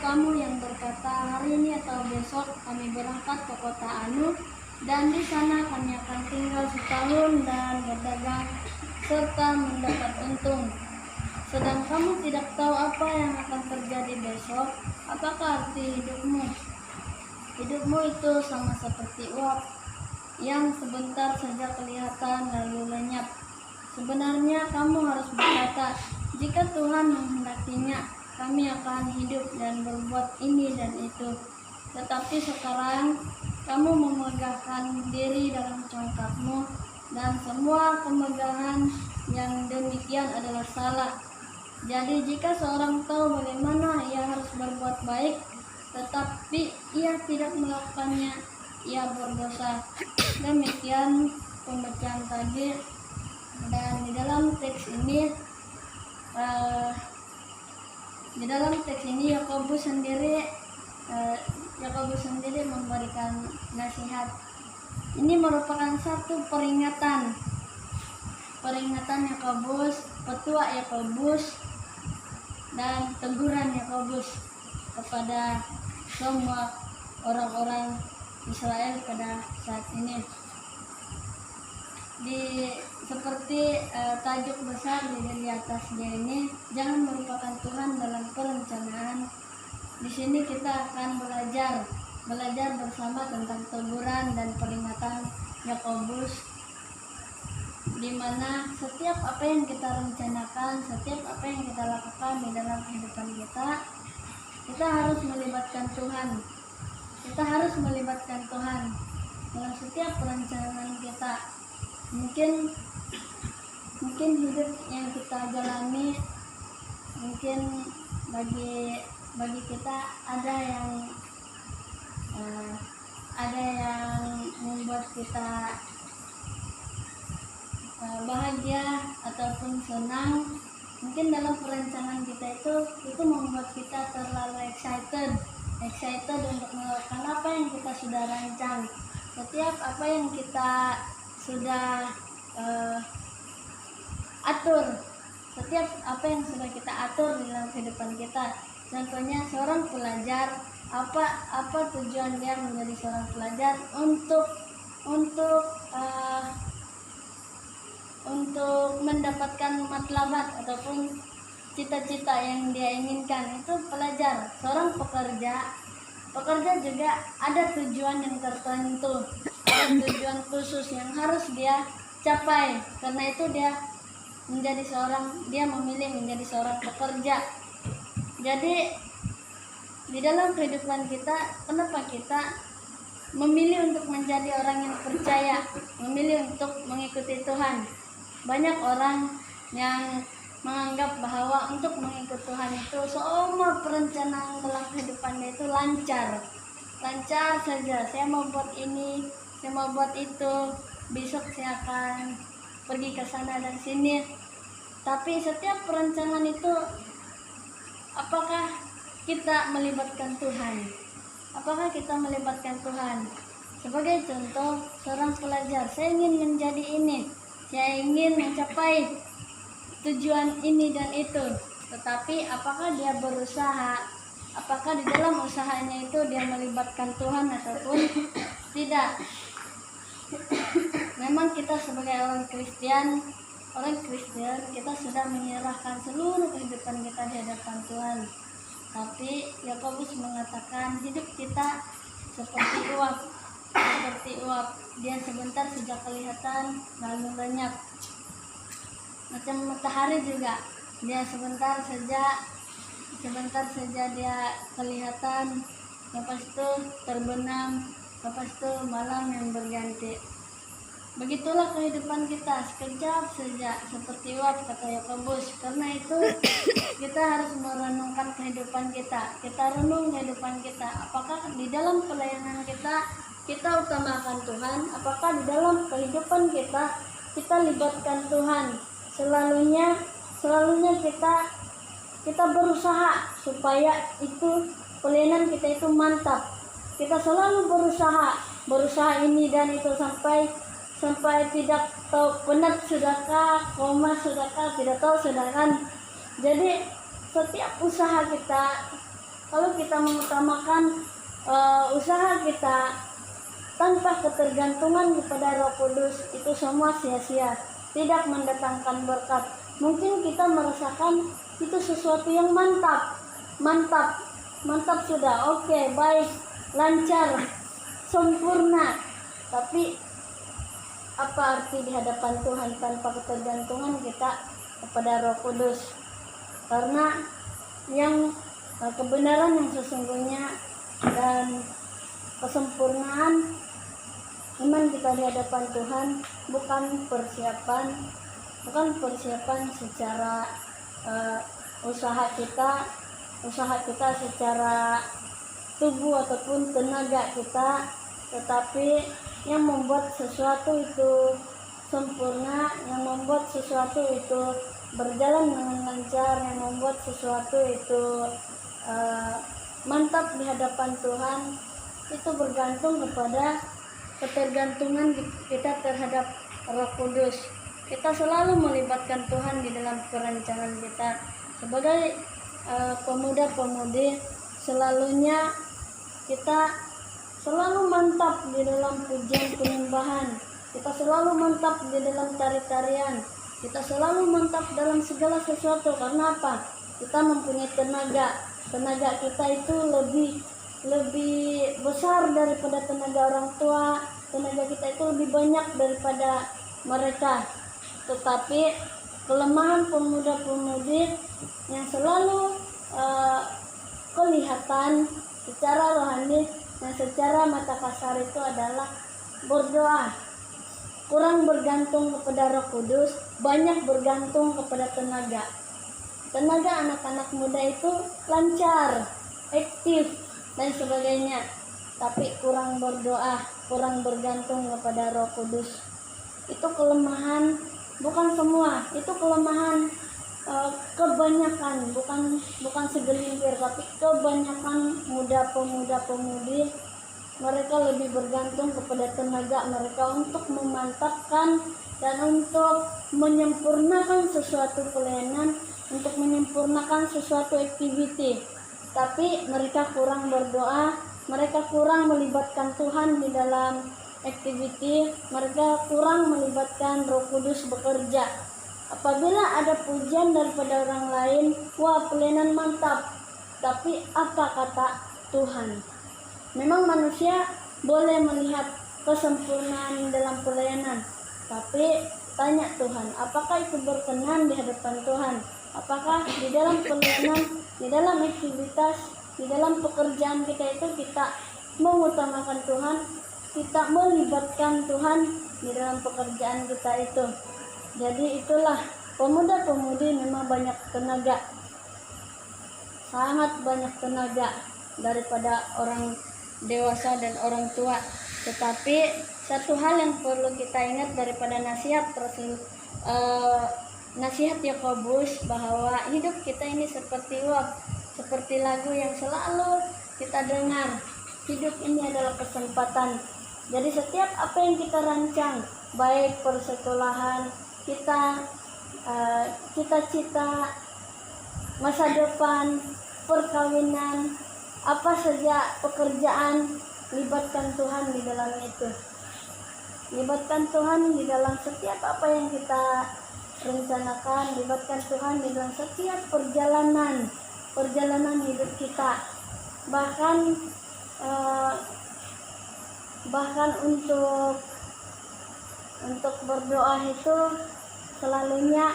kamu yang berkata, hari ini atau besok kami berangkat ke kota Anu, dan di sana kami akan tinggal setahun dan berdagang serta mendapat untung. Sedang kamu tidak tahu apa yang akan terjadi besok. Apakah arti hidupmu? Hidupmu itu sama seperti uap yang sebentar saja kelihatan lalu lenyap. Sebenarnya kamu harus berkata, jika Tuhan menghendakinya, kami akan hidup dan berbuat ini dan itu. Tetapi sekarang kamu memegahkan diri dalam congkakmu, dan semua kemegahan yang demikian adalah salah. Jadi jika seorang tahu bagaimana ia harus berbuat baik, tetapi ia tidak melakukannya, ia berdosa. Demikian pembacaan tadi. Dan di dalam teks ini Yakobus sendiri memberikan nasihat. Ini merupakan satu peringatan Yakobus, petua Yakobus, dan teguran Yakobus kepada semua orang-orang Israel pada saat ini. Seperti tajuk besar di atasnya ini, jangan melupakan Tuhan dalam perencanaan. Di sini kita akan belajar bersama tentang teguran dan peringatan Yakobus, di mana setiap apa yang kita rencanakan, setiap apa yang kita lakukan di dalam kehidupan kita harus melibatkan Tuhan. Kita harus melibatkan Tuhan dalam setiap perencanaan kita. Mungkin hidup yang kita jalani, mungkin bagi kita ada yang membuat kita bahagia ataupun senang. Mungkin dalam perencanaan kita itu membuat kita terlalu excited untuk melakukan apa yang kita sudah rancang. Setiap apa yang kita sudah setiap apa yang sudah kita atur di dalam kehidupan kita. Contohnya seorang pelajar, apa tujuan dia menjadi seorang pelajar? Untuk mendapatkan matlabat ataupun cita-cita yang dia inginkan. Itu pelajar. Seorang pekerja juga ada tujuan yang tertentu, ada tujuan khusus yang harus dia capai. Karena itu dia memilih menjadi seorang pekerja. Jadi di dalam kehidupan kita, kenapa kita memilih untuk menjadi orang yang percaya, memilih untuk mengikuti Tuhan? Banyak orang yang menganggap bahwa untuk mengikut Tuhan itu semua perencanaan dalam kehidupannya itu lancar saja. Saya mau buat ini, saya mau buat itu, besok saya akan pergi ke sana dan sini. Tapi setiap perencanaan itu, apakah kita melibatkan Tuhan? Apakah kita melibatkan Tuhan? Sebagai contoh, seorang pelajar, saya ingin menjadi ini, saya ingin mencapai tujuan ini dan itu. Tetapi apakah dia berusaha? Apakah di dalam usahanya itu dia melibatkan Tuhan ataupun tidak? Memang kita sebagai orang Kristen, kita sudah menyerahkan seluruh kehidupan kita di hadapan Tuhan. Tapi Yakobus mengatakan hidup kita seperti uap. Dia sebentar saja kelihatan lalu lenyap. Macam matahari juga, dia sebentar saja dia kelihatan, lepas itu terbenam, lepas itu malam yang berganti. Begitulah kehidupan kita, sekejap saja seperti uap, kata Yakobus. Karena itu kita harus merenungkan kehidupan kita. Kita renung kehidupan kita. Apakah di dalam pelayanan kita utamakan Tuhan? Apakah di dalam kehidupan kita libatkan Tuhan? Selalunya kita berusaha supaya itu pelayanan kita itu mantap. Kita selalu berusaha ini dan itu sampai tidak tahu penat sudahkah, koma sudahkah, tidak tahu sudahkan. Jadi setiap usaha kita Kalau kita mengutamakan usaha kita tanpa ketergantungan kepada Roh Kudus, itu semua sia-sia, tidak mendatangkan berkat. Mungkin kita merasakan itu sesuatu yang mantap sudah, oke, baik, lancar, sempurna. Tapi apa arti di hadapan Tuhan tanpa ketergantungan kita kepada Roh Kudus? Karena yang kebenaran yang sesungguhnya dan kesempurnaan iman kita di hadapan Tuhan bukan persiapan secara usaha kita secara tubuh ataupun tenaga kita, tetapi yang membuat sesuatu itu sempurna, yang membuat sesuatu itu berjalan dengan lancar, yang membuat sesuatu itu mantap di hadapan Tuhan, itu bergantung kepada ketergantungan kita terhadap Roh Kudus. Kita selalu melibatkan Tuhan di dalam perencanaan kita. Sebagai pemuda-pemudi, selalunya kita selalu mantap di dalam pujian penyembahan, kita selalu mantap di dalam tari-tarian, kita selalu mantap dalam segala sesuatu. Karena apa? Kita mempunyai tenaga kita itu lebih besar daripada tenaga orang tua, tenaga kita itu lebih banyak daripada mereka. Tetapi kelemahan pemuda-pemudi yang selalu kelihatan secara rohani dan secara mata kasar itu adalah berdoa, kurang bergantung kepada Roh Kudus, banyak bergantung kepada tenaga anak-anak muda itu lancar, aktif dan sebagainya, tapi kurang berdoa, kurang bergantung kepada Roh Kudus. Itu kelemahan, bukan semua, itu kelemahan kebanyakan, bukan segelintir, tapi kebanyakan pemuda-pemudi mereka lebih bergantung kepada tenaga mereka untuk memantapkan dan untuk menyempurnakan sesuatu pelayanan, untuk menyempurnakan sesuatu aktiviti. Tapi mereka kurang berdoa, mereka kurang melibatkan Tuhan di dalam aktiviti, mereka kurang melibatkan Roh Kudus bekerja. Apabila ada pujian daripada orang lain, wah, pelayanan mantap, tapi apa kata Tuhan? Memang manusia boleh melihat kesempurnaan dalam pelayanan, tapi tanya Tuhan, apakah itu berkenan di hadapan Tuhan? Apakah di dalam pelayanan, di dalam aktivitas, di dalam pekerjaan kita itu kita mengutamakan Tuhan, kita melibatkan Tuhan di dalam pekerjaan kita itu? Jadi itulah, pemuda-pemudi memang banyak tenaga, sangat banyak tenaga daripada orang dewasa dan orang tua. Tetapi satu hal yang perlu kita ingat daripada nasihat Yakobus, bahwa hidup kita ini seperti uap, seperti lagu yang selalu kita dengar. Hidup ini adalah kesempatan. Jadi setiap apa yang kita rancang, baik persekolahan kita, cita-cita masa depan, perkawinan, apa saja pekerjaan, libatkan Tuhan di dalam itu. Libatkan Tuhan di dalam setiap apa yang kita rencanakan, libatkan Tuhan di dalam setiap perjalanan hidup kita. Bahkan untuk berdoa itu selalunya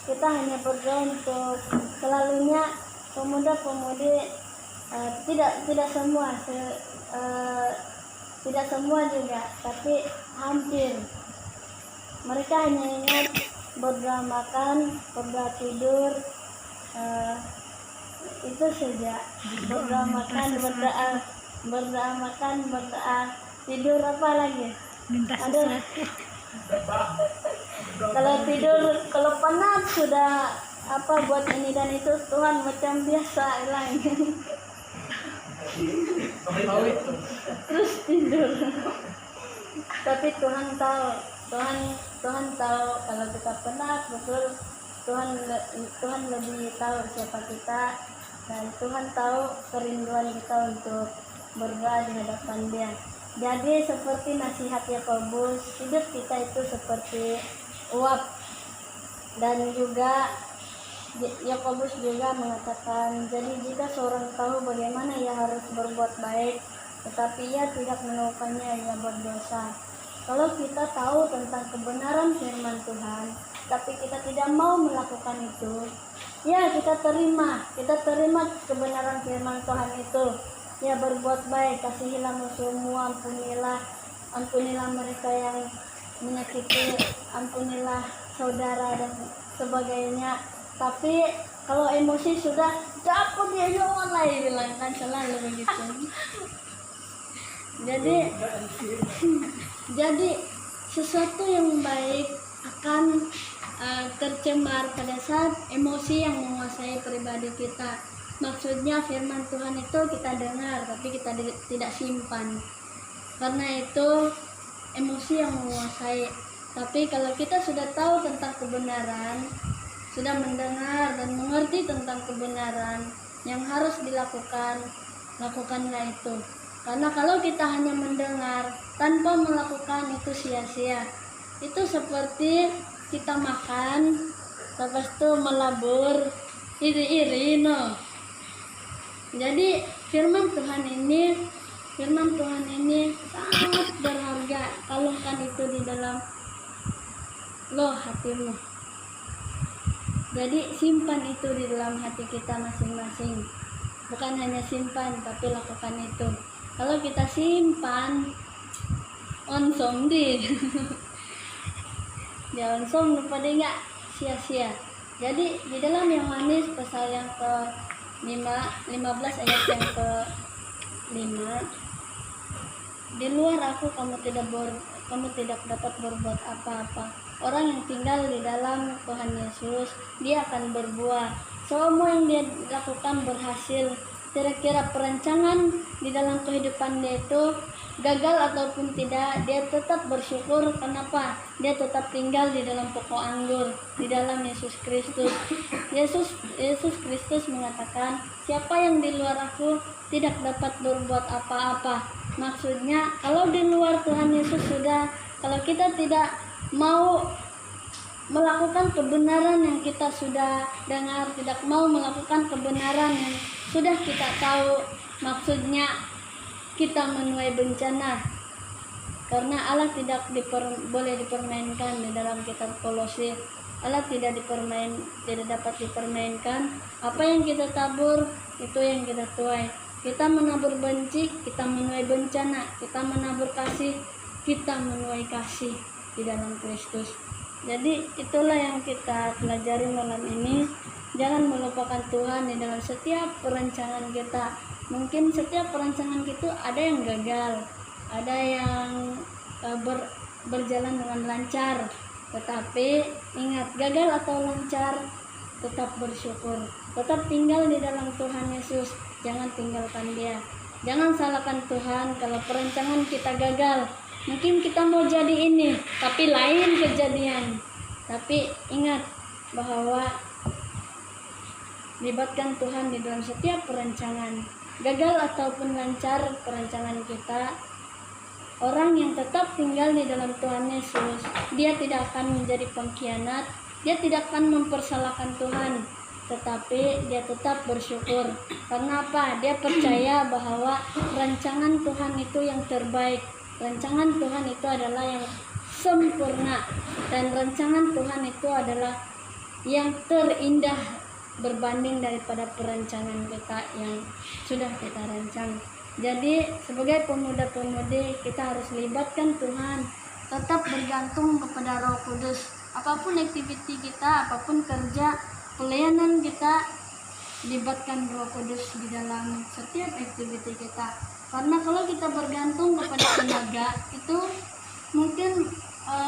kita hanya berdoa untuk selalunya pemuda-pemudi, tidak semua juga, tapi hampir mereka hanya ingat berdoa makan, berdoa tidur, itu saja. Berdoa makan, berdoa tidur, apa lagi? Ada. Kalau tidur, kalau penat sudah buat ini dan itu, Tuhan macam biasa hilang. Terus tidur. Tapi Tuhan tahu kalau kita penat, betul. Tuhan lebih tahu siapa kita. dan Tuhan tahu kerinduan kita untuk berdoa di hadapan Dia. Jadi seperti nasihat Yakobus, hidup kita itu seperti uap, dan juga Yakobus juga mengatakan, jadi jika seorang tahu bagaimana ia harus berbuat baik, tetapi ia tidak melakukannya, ia berdosa. Kalau kita tahu tentang kebenaran firman Tuhan, tapi kita tidak mau melakukan itu, ya kita terima kebenaran firman Tuhan itu. Ya, berbuat baik, kasihilah musuhmu, ampunilah mereka yang menyakiti, ampunilah saudara dan sebagainya. Tapi kalau emosi sudah dapat dia mulai bilang kan selalu begitu. Jadi sesuatu yang baik akan tercemar pada saat emosi yang menguasai pribadi kita. Maksudnya firman Tuhan itu kita dengar tapi kita tidak simpan. Karena itu emosi yang menguasai. Tapi kalau kita sudah tahu tentang kebenaran, sudah mendengar dan mengerti tentang kebenaran yang harus dilakukan, lakukanlah itu. Karena kalau kita hanya mendengar tanpa melakukan, itu sia-sia. Itu seperti kita makan, lepas itu melabur, iri-iri, no. Jadi firman Tuhan ini sangat berharga. Kalungkan itu di dalam hatimu. Jadi simpan itu di dalam hati kita masing-masing. Bukan hanya simpan, tapi lakukan itu. Kalau kita simpan, onsong di dia onsong lupa deh, nggak sia-sia. Jadi di dalam Yohanes pasal yang ke-15 ayat yang ke-5, di luar aku kamu tidak dapat berbuat apa-apa. Orang yang tinggal di dalam Tuhan Yesus, dia akan berbuah. Semua yang dia lakukan berhasil. Kira-kira perancangan di dalam kehidupan dia itu gagal ataupun tidak, dia tetap bersyukur. Kenapa? Dia tetap tinggal di dalam pokok anggur, di dalam Yesus Kristus. Yesus Kristus mengatakan, siapa yang di luar aku tidak dapat berbuat apa-apa. Maksudnya, kalau di luar Tuhan Yesus sudah, kalau kita tidak mau melakukan kebenaran yang kita sudah dengar, tidak mau melakukan kebenaran yang sudah kita tahu, maksudnya kita menuai bencana. Karena Allah tidak boleh dipermainkan di dalam kitab Kolose. Allah tidak dapat dipermainkan. Apa yang kita tabur, itu yang kita tuai. Kita menabur benci, kita menuai bencana. Kita menabur kasih, kita menuai kasih di dalam Kristus. Jadi itulah yang kita pelajari malam ini. Jangan melupakan Tuhan di dalam setiap perencanaan kita. Mungkin setiap perencanaan kita ada yang gagal, ada yang berjalan dengan lancar. Tetapi ingat, gagal atau lancar, tetap bersyukur. Tetap tinggal di dalam Tuhan Yesus. Jangan tinggalkan Dia. Jangan salahkan Tuhan kalau perencanaan kita gagal. Mungkin kita mau jadi ini, tapi lain kejadian. Tapi ingat bahwa libatkan Tuhan di dalam setiap perencanaan. Gagal ataupun lancar perencanaan kita, orang yang tetap tinggal di dalam Tuhan Yesus, dia tidak akan menjadi pengkhianat, dia tidak akan mempersalahkan Tuhan, tetapi dia tetap bersyukur. Karena apa? Dia percaya bahwa rancangan Tuhan itu yang terbaik. Rancangan Tuhan itu adalah yang sempurna, dan rancangan Tuhan itu adalah yang terindah berbanding daripada perencanaan kita yang sudah kita rancang. Jadi sebagai pemuda-pemudi, kita harus libatkan Tuhan, tetap bergantung kepada Roh Kudus. Apapun aktiviti kita, apapun kerja, pelayanan kita, libatkan Roh Kudus di dalam setiap aktiviti kita. Karena kalau kita bergantung kepada tenaga, itu mungkin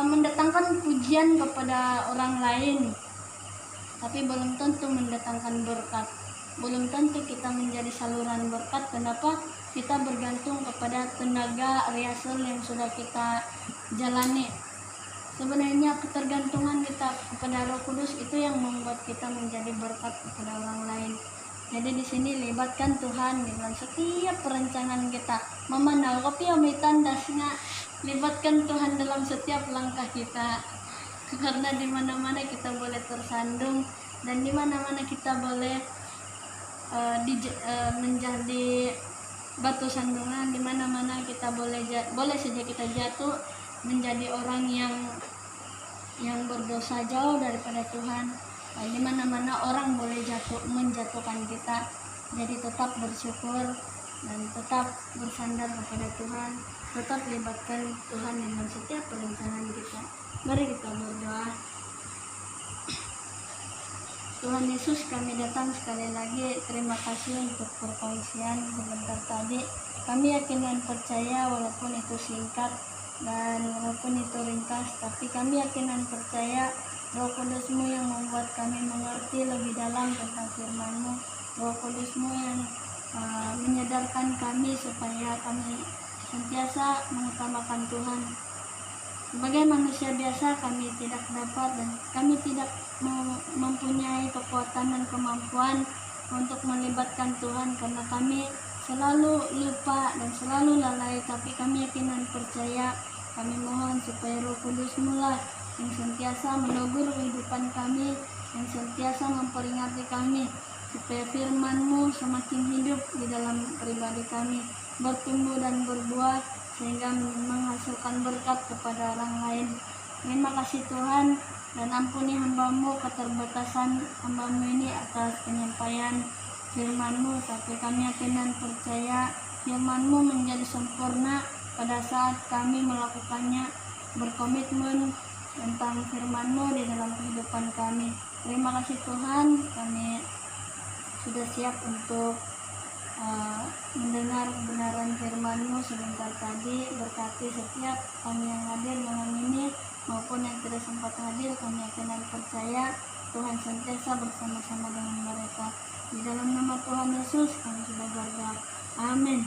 mendatangkan pujian kepada orang lain, tapi belum tentu mendatangkan berkat. Belum tentu kita menjadi saluran berkat. Kenapa? Kita bergantung kepada tenaga rehearsal yang sudah kita jalani. Sebenarnya ketergantungan kita kepada Roh Kudus itu yang membuat kita menjadi berkat kepada orang lain. Jadi di sini libatkan Tuhan dengan setiap perencanaan kita. Mama nah, kopi may tandasnya libatkan Tuhan dalam setiap langkah kita. Karena di mana-mana kita boleh tersandung dan di mana-mana kita boleh menjadi batu sandungan. Di mana-mana kita boleh saja kita jatuh menjadi orang yang berdosa jauh daripada Tuhan. Di mana-mana orang boleh menjatuhkan kita. Jadi tetap bersyukur dan tetap bersandar kepada Tuhan. Tetap libatkan Tuhan dengan setiap perencanaan kita. Mari kita berdoa. Tuhan Yesus, kami datang sekali lagi. Terima kasih untuk perkongsian sebentar tadi. Kami yakin dan percaya walaupun itu singkat dan walaupun itu ringkas, tapi kami yakin dan percaya Roh Kudus-Mu yang membuat kami mengerti lebih dalam tentang firman-Mu. Roh Kudus-Mu yang menyadarkan kami supaya kami sentiasa mengutamakan Tuhan. Sebagai manusia biasa kami tidak dapat dan kami tidak mempunyai kekuatan dan kemampuan untuk melibatkan Tuhan karena kami selalu lupa dan selalu lalai, tapi kami yakin dan percaya. Kami mohon supaya Roh Kudus-Mu lah yang sentiasa menegur kehidupan kami, yang sentiasa memperingati kami, supaya firman-Mu semakin hidup di dalam pribadi kami, bertumbuh dan berbuah, sehingga menghasilkan berkat kepada orang lain. Terima kasih Tuhan, dan ampuni hamba-Mu keterbatasan hamba-Mu ini atas penyampaian firman-Mu, tapi kami yakin dan percaya firman-Mu menjadi sempurna pada saat kami melakukannya, berkomitmen tentang firman-Mu di dalam kehidupan kami. Terima kasih Tuhan, kami sudah siap untuk mendengar kebenaran firman-Mu sebentar tadi. Berkati setiap kami yang hadir malam ini maupun yang tidak sempat hadir. Kami yakin dan percaya Tuhan sentiasa bersama-sama dengan mereka. Di dalam nama Tuhan Yesus kami sudah berdoa. Amin.